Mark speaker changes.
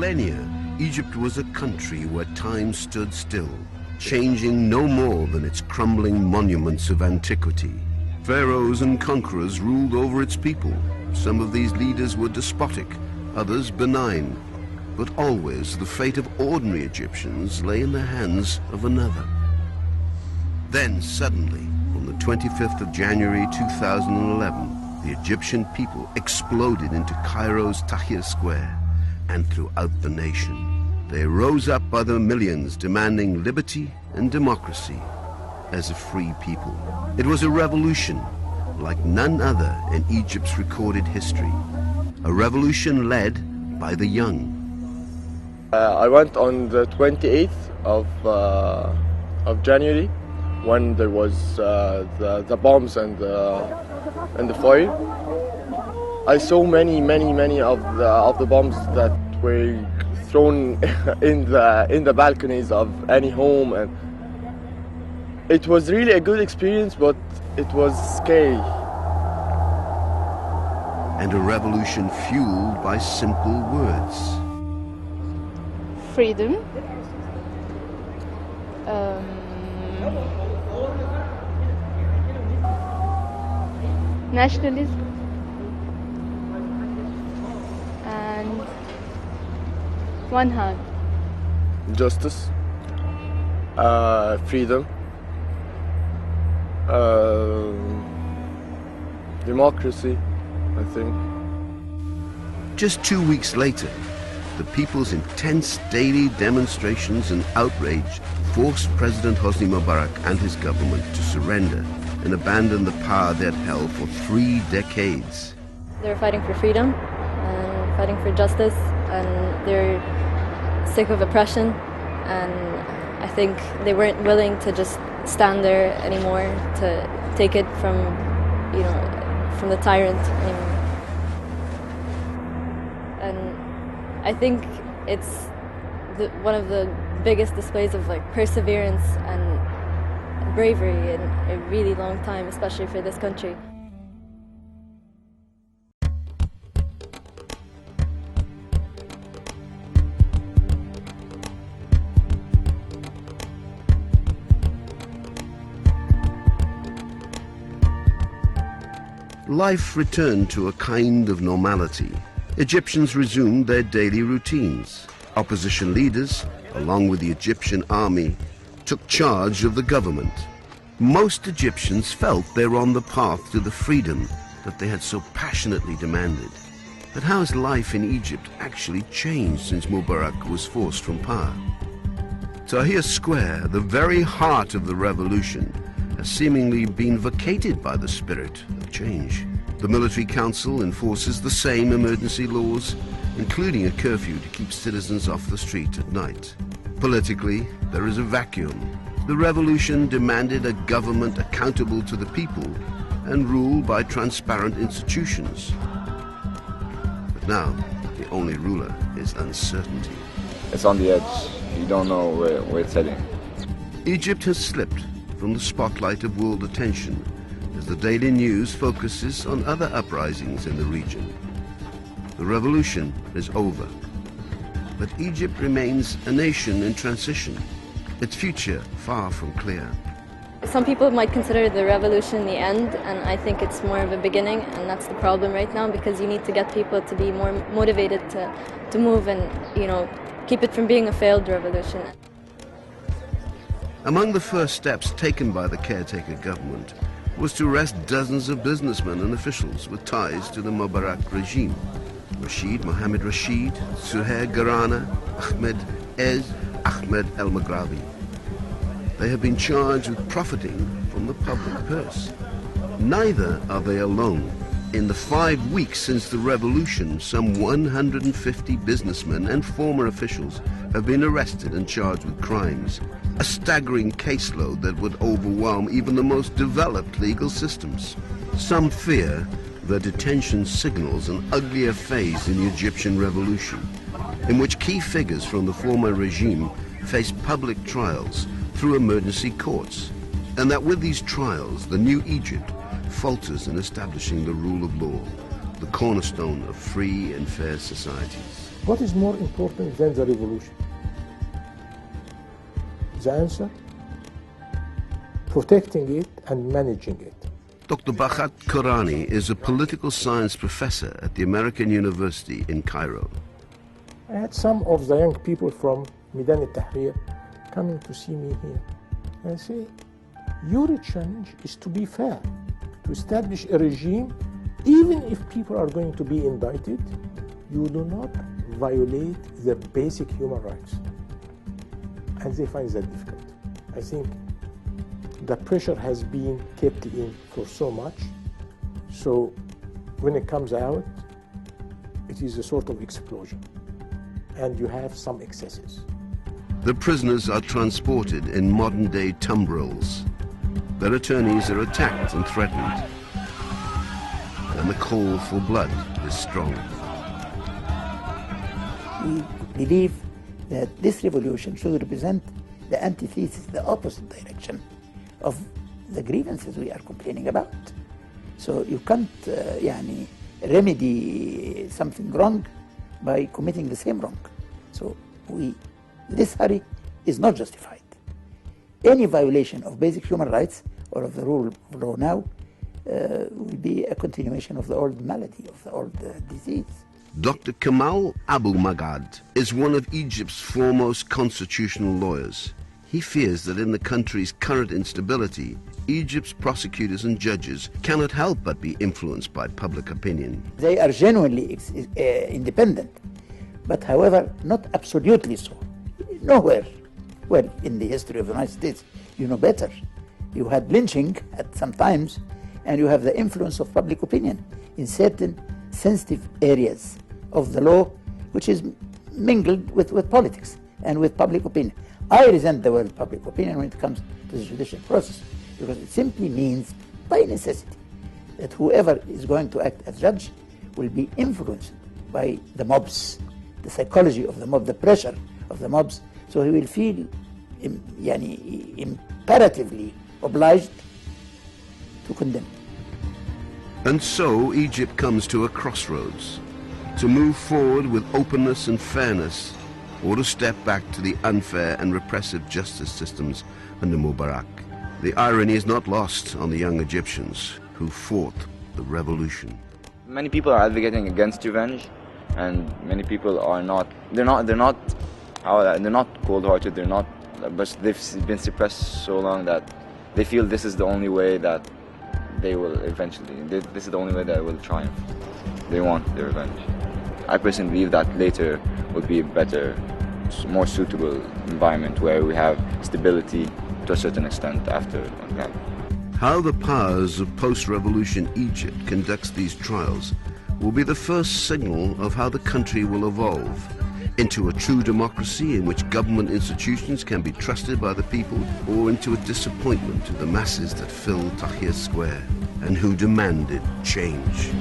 Speaker 1: millennia, Egypt was a country where time stood still, changing no more than its crumbling monuments of antiquity. Pharaohs and conquerors ruled over its people. Some of these leaders were despotic, others benign, but always the fate of ordinary Egyptians lay in the hands of another. Then suddenly, on the 25th of January 2011, the Egyptian people exploded into Cairo's Tahrir Square and throughout the nation. They rose up by the millions, demanding liberty and democracy as a free people. It was a revolution like none other in Egypt's recorded history. A revolution led by the young.
Speaker 2: I went on the 28th of January when there was the bombs and the fire. I saw many of the bombs that were thrown in the balconies of any home, and it was really a good experience, but it was scary.
Speaker 1: And a revolution fueled by simple words.
Speaker 3: Freedom, nationalism, and one hand.
Speaker 2: Justice, freedom, democracy, I think.
Speaker 1: Just 2 weeks later, the people's intense daily demonstrations and outrage forced President Hosni Mubarak and his government to surrender and abandon the power they had held for 3 decades.
Speaker 4: They were fighting for freedom and fighting for justice, and they're sick of oppression, and I think they weren't willing to just stand there anymore to take it from, from the tyrant anymore. And I think it's one of the biggest displays of perseverance and bravery in a really long time, especially for this country.
Speaker 1: Life returned to a kind of normality. Egyptians resumed their daily routines. Opposition leaders, along with the Egyptian army, took charge of the government. Most Egyptians felt they were on the path to the freedom that they had so passionately demanded. But how has life in Egypt actually changed since Mubarak was forced from power? Tahrir Square, the very heart of the revolution, has seemingly been vacated by the spirit of change. The military council enforces the same emergency laws, including a curfew to keep citizens off the street at night. Politically, there is a vacuum. The revolution demanded a government accountable to the people and ruled by transparent institutions. But now, the only ruler is uncertainty.
Speaker 5: It's on the edge. You don't know where it's heading.
Speaker 1: Egypt has slipped from the spotlight of world attention as the daily news focuses on other uprisings in the region. The revolution is over, but Egypt remains a nation in transition, its future far from clear.
Speaker 4: Some people might consider the revolution the end, and I think it's more of a beginning, and that's the problem right now, because you need to get people to be more motivated to move and, keep it from being a failed revolution.
Speaker 1: Among the first steps taken by the caretaker government was to arrest dozens of businessmen and officials with ties to the Mubarak regime. Rashid Mohammed Rashid, Suhair Garana, Ahmed Ez, Ahmed El Maghrabi. They have been charged with profiting from the public purse. Neither are they alone. In the 5 weeks since the revolution, some 150 businessmen and former officials have been arrested and charged with crimes. A staggering caseload that would overwhelm even the most developed legal systems. Some fear the detention signals an uglier phase in the Egyptian revolution, in which key figures from the former regime face public trials through emergency courts, and that with these trials, the new Egypt falters in establishing the rule of law, the cornerstone of free and fair societies.
Speaker 6: What is more important than the revolution? The answer? Protecting it and managing it.
Speaker 1: Dr. Bakhat Korani is a political science professor at the American University in Cairo.
Speaker 6: I had some of the young people from Midan al-Tahrir coming to see me here. And I say, your challenge is to be fair, to establish a regime, even if people are going to be indicted, you do not violate their basic human rights. And they find that difficult. I think the pressure has been kept in for so much, so when it comes out, it is a sort of explosion, and you have some excesses.
Speaker 1: The prisoners are transported in modern-day tumbrils. Their attorneys are attacked and threatened, and the call for blood is strong.
Speaker 7: We believe that this revolution should represent the antithesis, the opposite direction of the grievances we are complaining about. So you can't remedy something wrong by committing the same wrong. So this hurry is not justified. Any violation of basic human rights or of the rule of law now will be a continuation of the old malady, of the old disease.
Speaker 1: Dr. Kamal Abu Magad is one of Egypt's foremost constitutional lawyers. He fears that in the country's current instability, Egypt's prosecutors and judges cannot help but be influenced by public opinion.
Speaker 7: They are genuinely independent, but however, not absolutely so. Nowhere. Well, in the history of the United States, you know better. You had lynching at some times, and you have the influence of public opinion in certain sensitive areas of the law, which is mingled with politics and with public opinion. I resent the word public opinion when it comes to the judicial process, because it simply means, by necessity, that whoever is going to act as judge will be influenced by the mobs, the psychology of the mob, the pressure of the mobs, so he will feel imperatively obliged to condemn.
Speaker 1: And so Egypt comes to a crossroads, to move forward with openness and fairness, or to step back to the unfair and repressive justice systems under Mubarak. The irony is not lost on the young Egyptians who fought the revolution.
Speaker 5: Many people are advocating against revenge, and many people are not. They're not cold-hearted. They're not, but they've been suppressed so long that they feel this is the only way that they will eventually. This is the only way that will triumph. They want their revenge. I personally believe that later would be a better, more suitable environment where we have stability to a certain extent after that.
Speaker 1: How the powers of post-revolution Egypt conducts these trials will be the first signal of how the country will evolve into a true democracy in which government institutions can be trusted by the people, or into a disappointment to the masses that fill Tahrir Square and who demanded change.